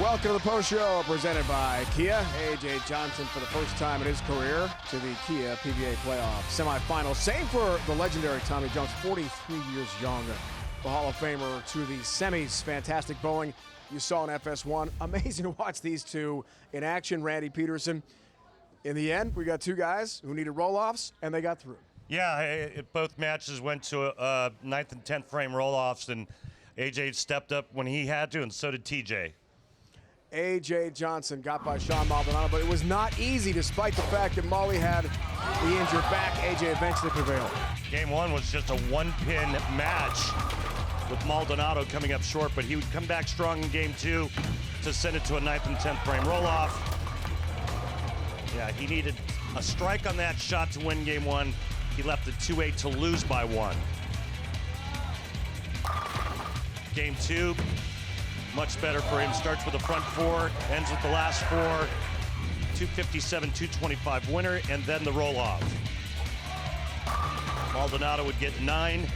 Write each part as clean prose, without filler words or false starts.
Welcome to the Post Show, presented by Kia. AJ Johnson, for the first time in his career, to the Kia PBA Playoffs Semifinals. Same for the legendary Tommy Jones, 43 years young, the Hall of Famer, to the semis. Fantastic bowling you saw in FS1. Amazing to watch these two in action. Randy Peterson. In the end, we got two guys who needed roll-offs, and they got through. Yeah, both matches went to 9th and 10th frame roll-offs, and AJ stepped up when he had to, and so did TJ. AJ Johnson got by Sean Maldonado, but it was not easy despite the fact that Molly had the injured back. AJ eventually prevailed. Game one was just a one-pin match with Maldonado coming up short, but he would come back strong in game two to send it to a 9th and 10th frame roll-off. Yeah, he needed a strike on that shot to win game one. He left it 2-8 to lose by one. Game two, much better for him. Starts with the front four, ends with the last four. 257, 225 winner, and then the roll-off. Maldonado would get 9.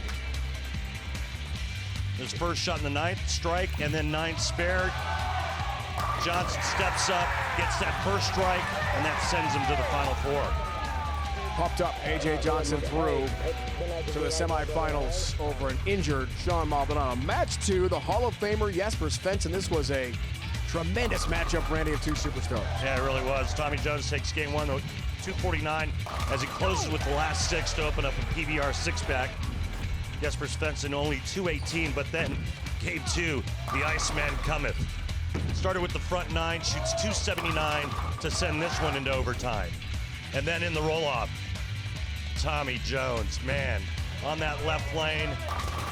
His first shot in the 9th, strike, and then 9 spared. Johnson steps up, gets that first strike, and that sends him to the Final Four. Popped up, AJ Johnson through to the semifinals over an injured Sean Maldonado. Match two, the Hall of Famer Jesper Svensson. This was a tremendous matchup, Randy, of two superstars. Yeah, it really was. Tommy Jones takes game one, 249, as he closes with the last 6 to open up a PBR 6-pack. Jesper Svensson only 218, but then game two, the Iceman cometh. Started with the front 9, shoots 279 to send this one into overtime. And then in the roll-off, Tommy Jones, man, on that left lane.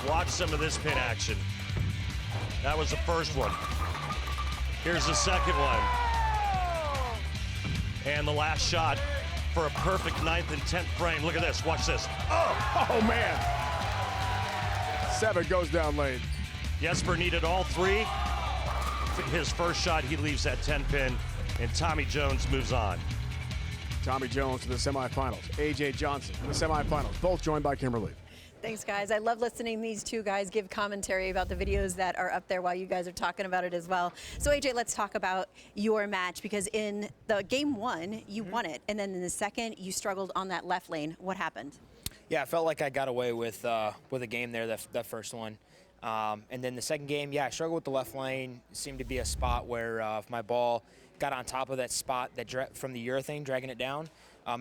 Watch some of this pin action. That was the first one. Here's the second one. And the last shot for a perfect 9th and 10th frame. Look at this, watch this. Oh man. 7 goes down lane. Jesper needed all 3. His first shot, he leaves that 10 pin, and Tommy Jones moves on. Tommy Jones to the semifinals. AJ Johnson in the semifinals, both joined by Kimberly. Thanks, guys. I love listening to these two guys give commentary about the videos that are up there while you guys are talking about it as well. So, AJ, let's talk about your match, because in the game one, you won it, and then in the second, you struggled on that left lane. What happened? Yeah, I felt like I got away with a game there, that first one. And then the second game, yeah, I struggled with the left lane. It seemed to be a spot where if my ball got on top of that spot that from the urethane, dragging it down,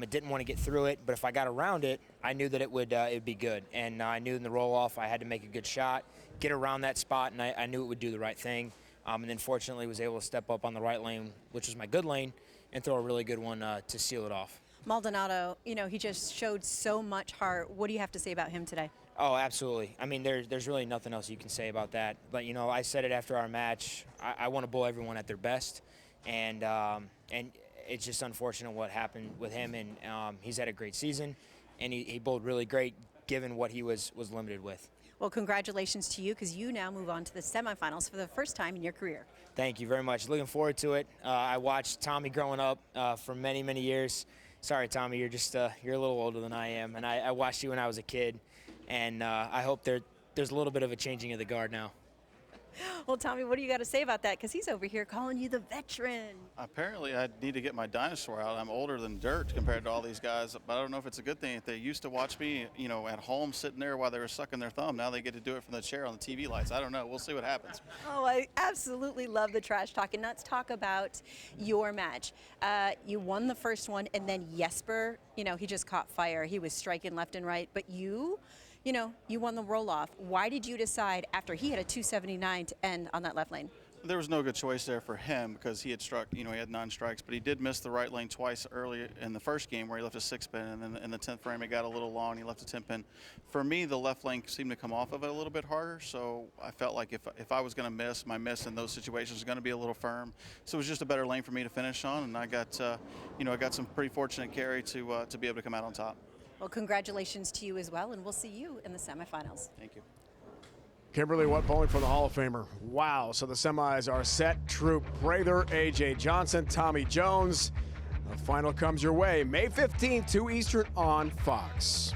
it didn't want to get through it. But if I got around it, I knew that it would be good. And I knew in the roll-off I had to make a good shot, get around that spot, and I knew it would do the right thing. And then fortunately was able to step up on the right lane, which was my good lane, and throw a really good one to seal it off. Maldonado, you know, he just showed so much heart. What do you have to say about him today? Oh, absolutely. I mean, there's really nothing else you can say about that. But, you know, I said it after our match. I want to bowl everyone at their best. And it's just unfortunate what happened with him. And he's had a great season. And he bowled really great given what he was limited with. Well, congratulations to you, because you now move on to the semifinals for the first time in your career. Thank you very much. Looking forward to it. I watched Tommy growing up for many, many years. Sorry, Tommy, you're just you're a little older than I am. And I watched you when I was a kid. And I hope there's a little bit of a changing of the guard now. Well, Tommy, what do you got to say about that? Because he's over here calling you the veteran. Apparently, I need to get my dinosaur out. I'm older than dirt compared to all these guys, but I don't know if it's a good thing. If they used to watch me, you know, at home sitting there while they were sucking their thumb, now they get to do it from the chair on the TV lights. I don't know. We'll see what happens. Oh, I absolutely love the trash talk. And let's talk about your match. You won the first one, and then Jesper, you know, he just caught fire. He was striking left and right, but you won the roll-off. Why did you decide, after he had a 279, to end on that left lane? There was no good choice there for him because he had struck, you know, he had 9 strikes, but he did miss the right lane twice early in the first game where he left a 6-pin, and then in the 10th frame it got a little long, he left a 10-pin. For me, the left lane seemed to come off of it a little bit harder, so I felt like if I was going to miss, my miss in those situations was going to be a little firm. So it was just a better lane for me to finish on, and I got, you know, I got some pretty fortunate carry to be able to come out on top. Well, congratulations to you as well, and we'll see you in the semifinals. Thank you. Kimberly, what bowling for the Hall of Famer. Wow, so the semis are set. Troop Prather, AJ Johnson, Tommy Jones. The final comes your way May 15th, 2 Eastern on Fox.